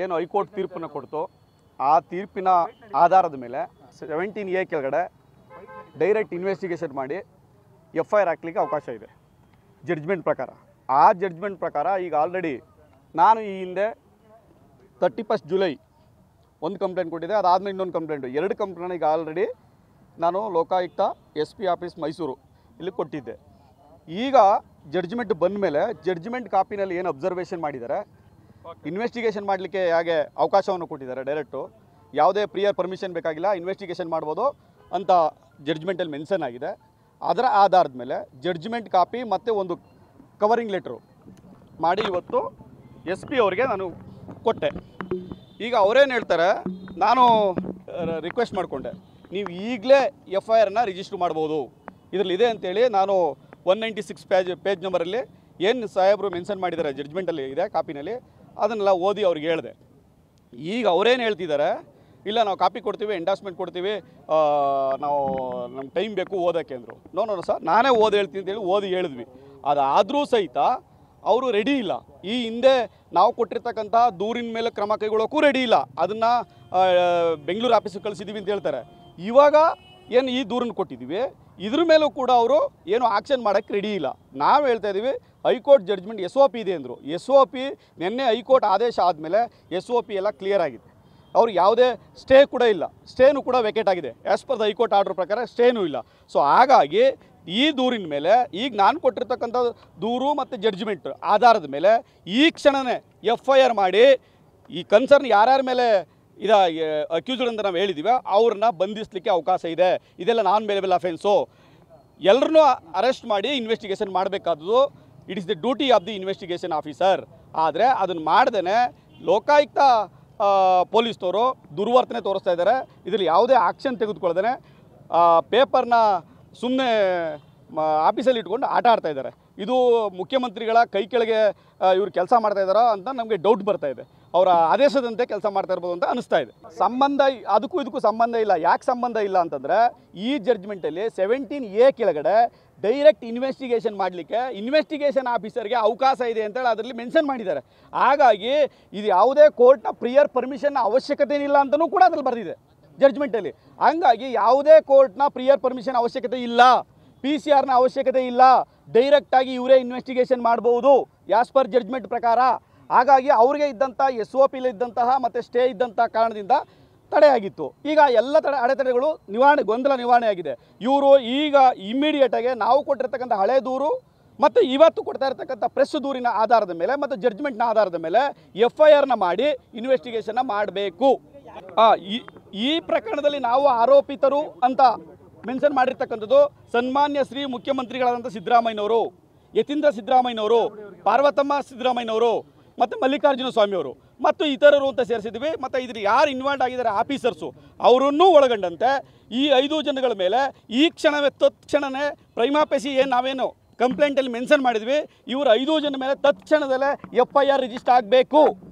ಏನು ಹೈಕೋರ್ಟ್ ತೀರ್ಪನ್ನು ಕೊಡ್ತು ಆ ತೀರ್ಪಿನ ಆಧಾರದ ಮೇಲೆ 17A ಕೆಳಗಡೆ ಡೈರೆಕ್ಟ್ ಇನ್ವೆಸ್ಟಿಗೇಷನ್ ಮಾಡಿ FIR ಹಾಕ್ಲಿಕ್ಕೆ ಅವಕಾಶ ಇದೆ ಜಡ್ಜ್ಮೆಂಟ್ ಪ್ರಕಾರ. ಆ ಜಡ್ಜ್ಮೆಂಟ್ ಪ್ರಕಾರ ಈಗ ಆಲ್ರೆಡಿ ನಾನು ಈ ಹಿಂದೆ 31 ಜುಲೈ ಒಂದು ಕಂಪ್ಲೇಂಟ್ ಕೊಟ್ಟಿದ್ದೆ, ಅದಾದಮೇಲೆ ಇನ್ನೊಂದು ಕಂಪ್ಲೇಂಟು, 2 ಕಂಪ್ಲೇಂಟ್ ಈಗ ಆಲ್ರೆಡಿ ನಾನು ಲೋಕಾಯುಕ್ತ SP ಆಫೀಸ್ ಮೈಸೂರು ಇಲ್ಲಿ ಕೊಟ್ಟಿದ್ದೆ. ಈಗ ಜಡ್ಜ್ಮೆಂಟ್ ಬಂದ ಮೇಲೆ ಜಡ್ಜ್ಮೆಂಟ್ ಕಾಪಿನಲ್ಲಿ ಏನು ಅಬ್ಸರ್ವೇಷನ್ ಮಾಡಿದ್ದಾರೆ, ಇನ್ವೆಸ್ಟಿಗೇಷನ್ ಮಾಡಲಿಕ್ಕೆ ಹೇಗೆ ಅವಕಾಶವನ್ನು ಕೊಟ್ಟಿದ್ದಾರೆ, ಡೈರೆಕ್ಟು ಯಾವುದೇ ಪ್ರಿಯರ್ ಪರ್ಮಿಷನ್ ಬೇಕಾಗಿಲ್ಲ, ಇನ್ವೆಸ್ಟಿಗೇಷನ್ ಮಾಡ್ಬೋದು ಅಂತ ಜಡ್ಜ್ಮೆಂಟಲ್ಲಿ ಮೆನ್ಷನ್ ಆಗಿದೆ. ಅದರ ಆಧಾರದ ಮೇಲೆ ಜಡ್ಜ್ಮೆಂಟ್ ಕಾಪಿ ಮತ್ತು ಒಂದು ಕವರಿಂಗ್ ಲೆಟ್ರು ಮಾಡಿ ಇವತ್ತು SP ಅವರಿಗೆ ನಾನು ಕೊಟ್ಟೆ. ಈಗ ಅವರೇನು ಹೇಳ್ತಾರೆ, ನಾನು ರಿಕ್ವೆಸ್ಟ್ ಮಾಡಿಕೊಂಡೆ, ನೀವು ಈಗಲೇ FIRನ ರಿಜಿಸ್ಟ್ರ್ ಮಾಡ್ಬೋದು ಇದರಲ್ಲಿದೆ ಅಂತೇಳಿ. ನಾನು 196 ಪೇಜ್ ನಂಬರಲ್ಲಿ ಏನು ಸಾಹೇಬರು ಮೆನ್ಷನ್ ಮಾಡಿದ್ದಾರೆ ಜಡ್ಜ್ಮೆಂಟಲ್ಲಿ ಇದೆ ಕಾಪಿನಲ್ಲಿ, ಅದನ್ನೆಲ್ಲ ಓದಿ ಅವ್ರಿಗೆ ಹೇಳಿದೆ. ಈಗ ಅವರೇನು ಹೇಳ್ತಿದ್ದಾರೆ, ಇಲ್ಲ ನಾವು ಕಾಪಿ ಕೊಡ್ತೀವಿ, ಎಂಡಾಸ್ಮೆಂಟ್ ಕೊಡ್ತೀವಿ, ನಾವು ನಮ್ಗೆ ಟೈಮ್ ಬೇಕು ಓದೋಕ್ಕೆ ಅಂದರು. ನೋ ಸರ್, ನಾನೇ ಓದಿ ಹೇಳ್ತೀನಿ ಅಂತೇಳಿ ಓದಿ ಹೇಳಿದ್ವಿ. ಅದಾದರೂ ಸಹಿತ ಅವರು ರೆಡಿ ಇಲ್ಲ. ಈ ಹಿಂದೆ ನಾವು ಕೊಟ್ಟಿರ್ತಕ್ಕಂಥ ದೂರಿನ ಮೇಲೆ ಕ್ರಮ ಕೈಗೊಳ್ಳೋಕ್ಕೂ ರೆಡಿ ಇಲ್ಲ. ಅದನ್ನು ಬೆಂಗಳೂರು ಆಫೀಸಿಗೆ ಕಳಿಸಿದ್ದೀವಿ ಅಂತ ಹೇಳ್ತಾರೆ. ಇವಾಗ ಏನು ಈ ದೂರನ್ನು ಕೊಟ್ಟಿದ್ದೀವಿ, ಇದ್ರ ಮೇಲೂ ಕೂಡ ಅವರು ಏನು ಆಕ್ಷನ್ ಮಾಡೋಕ್ಕೆ ರೆಡಿ ಇಲ್ಲ. ನಾವು ಹೇಳ್ತಾ ಇದ್ದೀವಿ, ಹೈಕೋರ್ಟ್ ಜಡ್ಜ್ಮೆಂಟ್ SOP ಇದೆ ಅಂದರು. SOP ನಿನ್ನೆ ಹೈಕೋರ್ಟ್ ಆದೇಶ ಆದಮೇಲೆ SOP ಎಲ್ಲ ಕ್ಲಿಯರ್ ಆಗಿದೆ. ಅವ್ರು ಯಾವುದೇ ಸ್ಟೇ ಕೂಡ ಇಲ್ಲ, ಸ್ಟೇನೂ ಕೂಡ ವೆಕೇಟ್ ಆಗಿದೆ. As per the high court order ಪ್ರಕಾರ ಸ್ಟೇನೂ ಇಲ್ಲ. ಸೊ ಹಾಗಾಗಿ ಈ ದೂರಿನ ಮೇಲೆ ಈಗ ನಾನು ಕೊಟ್ಟಿರ್ತಕ್ಕಂಥ ದೂರು ಮತ್ತು ಜಡ್ಜ್ಮೆಂಟ್ ಆಧಾರದ ಮೇಲೆ ಈ ಕ್ಷಣವೇ FIR ಮಾಡಿ ಈ ಕನ್ಸರ್ನ್ ಯಾರ್ಯಾರ ಮೇಲೆ ಅಕ್ಯೂಸ್ಡ್ ಅಂತ ನಾವು ಹೇಳಿದ್ದೀವಿ ಅವ್ರನ್ನ ಬಂಧಿಸಲಿಕ್ಕೆ ಅವಕಾಶ ಇದೆ. ಇದೆಲ್ಲ ನಾನ್ ಬೇಲೇಬಲ್ ಅಫೆನ್ಸು. ಎಲ್ಲರನ್ನೂ ಅರೆಸ್ಟ್ ಮಾಡಿ ಇನ್ವೆಸ್ಟಿಗೇಷನ್ ಮಾಡಬೇಕಾದ್ದು it is the duty of the investigation officer. ಆದರೆ ಅದನ್ನು ಮಾಡ್ದೇ ಲೋಕಾಯುಕ್ತ ಪೊಲೀಸ್ನವರು ದುರ್ವರ್ತನೆ ತೋರಿಸ್ತಾ ಇದ್ದಾರೆ. ಇದರಲ್ಲಿ ಯಾವುದೇ ಆಕ್ಷನ್ ತೆಗೆದುಕೊಳ್ಳದೇ ಪೇಪರ್ನ ಸುಮ್ಮನೆ ಆಫೀಸಲ್ಲಿ ಇಟ್ಕೊಂಡು ಆಟ ಆಡ್ತಾ ಇದ್ದಾರೆ. ಇದು ಮುಖ್ಯಮಂತ್ರಿಗಳ ಕೈ ಕೆಳಗೆ ಇವರು ಕೆಲಸ ಮಾಡ್ತಾ ಇದ್ದಾರೋ ಅಂತ ನಮಗೆ ಡೌಟ್ ಬರ್ತಾ ಇದೆ. ಅವರ ಆದೇಶದಂತೆ ಕೆಲಸ ಮಾಡ್ತಾ ಇರ್ಬೋದು ಅಂತ ಅನಿಸ್ತಾ ಇದೆ. ಸಂಬಂಧ ಅದಕ್ಕೂ ಇದಕ್ಕೂ ಸಂಬಂಧ ಇಲ್ಲ. ಯಾಕೆ ಸಂಬಂಧ ಇಲ್ಲ ಅಂತಂದರೆ, ಈ ಜಡ್ಜ್ಮೆಂಟಲ್ಲಿ 17A ಕೆಳಗಡೆ ಡೈರೆಕ್ಟ್ ಇನ್ವೆಸ್ಟಿಗೇಷನ್ ಮಾಡಲಿಕ್ಕೆ ಇನ್ವೆಸ್ಟಿಗೇಷನ್ ಆಫೀಸರ್ಗೆ ಅವಕಾಶ ಇದೆ ಅಂತೇಳಿ ಅದರಲ್ಲಿ ಮೆನ್ಷನ್ ಮಾಡಿದ್ದಾರೆ. ಹಾಗಾಗಿ ಇದು ಯಾವುದೇ ಕೋರ್ಟ್ನ ಪ್ರಿಯರ್ ಪರ್ಮಿಷನ್ ಅವಶ್ಯಕತೆ ಇಲ್ಲ ಅಂತಲೂ ಕೂಡ ಅದ್ರಲ್ಲಿ ಬರೆದಿದೆ ಜಡ್ಜ್ಮೆಂಟಲ್ಲಿ. ಹಂಗಾಗಿ ಯಾವುದೇ ಕೋರ್ಟ್ನ ಪ್ರಿಯರ್ ಪರ್ಮಿಷನ್ ಅವಶ್ಯಕತೆ ಇಲ್ಲ, PCRನ ಅವಶ್ಯಕತೆ ಇಲ್ಲ. ಡೈರೆಕ್ಟಾಗಿ ಇವರೇ ಇನ್ವೆಸ್ಟಿಗೇಷನ್ ಮಾಡ್ಬೋದು ಆ್ಯಸ್ ಪರ್ ಜಡ್ಜ್ಮೆಂಟ್ ಪ್ರಕಾರ. ಹಾಗಾಗಿ ಅವ್ರಿಗೆ ಇದ್ದಂಥ SOPಲಿ ಇದ್ದಂತಹ ಮತ್ತು ಸ್ಟೇ ಇದ್ದಂಥ ಕಾರಣದಿಂದ ತಡೆಯಾಗಿತ್ತು. ಈಗ ಎಲ್ಲ ಅಡೆತಡೆಗಳು ಗೊಂದಲ ನಿವಾರಣೆ ಆಗಿದೆ. ಇವರು ಈಗ ಇಮ್ಮಿಡಿಯೇಟಾಗಿ ನಾವು ಕೊಟ್ಟಿರ್ತಕ್ಕಂಥ ಹಳೆ ದೂರು ಮತ್ತು ಇವತ್ತು ಕೊಡ್ತಾ ಇರ್ತಕ್ಕಂಥ ಪ್ರೆಸ್ ದೂರಿನ ಆಧಾರದ ಮೇಲೆ ಮತ್ತು ಜಡ್ಜ್ಮೆಂಟ್ನ ಆಧಾರದ ಮೇಲೆ FIRನ ಮಾಡಿ ಇನ್ವೆಸ್ಟಿಗೇಷನ್ನ ಮಾಡಬೇಕು. ಈ ಪ್ರಕರಣದಲ್ಲಿ ನಾವು ಆರೋಪಿತರು ಅಂತ ಮೆನ್ಷನ್ ಮಾಡಿರ್ತಕ್ಕಂಥದ್ದು ಸನ್ಮಾನ್ಯ ಶ್ರೀ ಮುಖ್ಯಮಂತ್ರಿಗಳಾದಂಥ ಸಿದ್ದರಾಮಯ್ಯನವರು, ಯತೀಂದ್ರ ಸಿದ್ದರಾಮಯ್ಯನವರು, ಪಾರ್ವತಮ್ಮ ಸಿದ್ದರಾಮಯ್ಯನವರು ಮತ್ತು ಮಲ್ಲಿಕಾರ್ಜುನ ಸ್ವಾಮಿಯವರು ಮತ್ತು ಇತರರು ಅಂತ ಸೇರಿಸಿದ್ವಿ. ಮತ್ತು ಇದ್ರ ಯಾರು ಇನ್ವಾಲ್ವ್ ಆಗಿದ್ದಾರೆ ಆಫೀಸರ್ಸು ಅವರನ್ನೂ ಒಳಗೊಂಡಂತೆ ಈ 5 ಜನಗಳ ಮೇಲೆ ಈ ಕ್ಷಣವೇ ತತ್ಕ್ಷಣವೇ ಪ್ರೈಮಾಪೇಸಿ ಏನು ನಾವೇನು ಕಂಪ್ಲೇಂಟಲ್ಲಿ ಮೆನ್ಷನ್ ಮಾಡಿದ್ವಿ, ಇವರು 5 ಜನ ಮೇಲೆ ತತ್ಕ್ಷಣದಲ್ಲೇ FIR ರಿಜಿಸ್ಟರ್ ಆಗಬೇಕು.